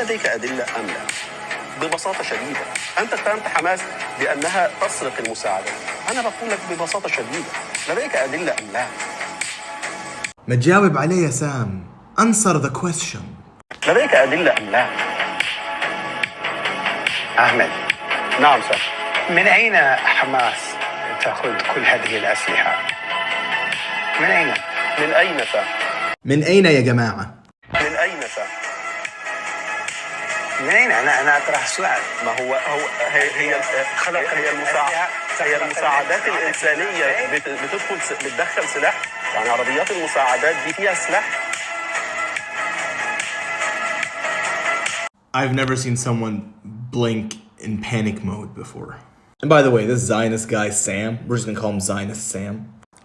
لديك أدلة أم لا؟ ببساطة شديدة، أنت اتهمت حماس بأنها تسرق المساعدات. أنا بقول لك ببساطة شديدة، لديك أدلة أم لا؟ ما تجاوب عليه يا سام. Answer the question. لديك أدلة أم لا؟ أحمد، نعم سام. من أين حماس تأخذ كل هذه الأسلحة؟ من أين؟ من أين سام؟ من أين يا جماعة؟ من أين سام؟ من أين؟ أنا أطرح سؤال. ما هو هي المساعدات الإنسانية بتدخل سلاح، يعني عربيات المساعدات دي فيها سلاح. I've never seen someone blink in panic mode before. And by the way, this Zionist guy, Sam, we're just gonna call him Zionist Sam.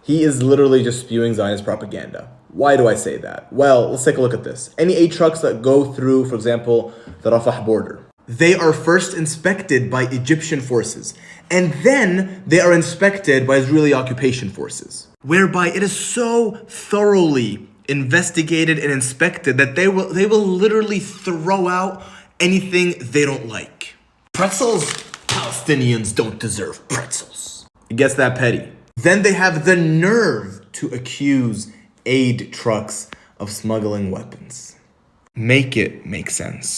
He is literally just spewing Zionist propaganda. Why do I say that? Well, let's take a look at this. Any aid trucks that go through, for example, the Rafah border, they are first inspected by Egyptian forces, and then they are inspected by Israeli occupation forces, whereby it is so thoroughly investigated and inspected that they will literally throw out anything they don't like. Pretzels? Palestinians don't deserve pretzels. It gets that petty. Then they have the nerve to accuse aid trucks of smuggling weapons. Make it make sense.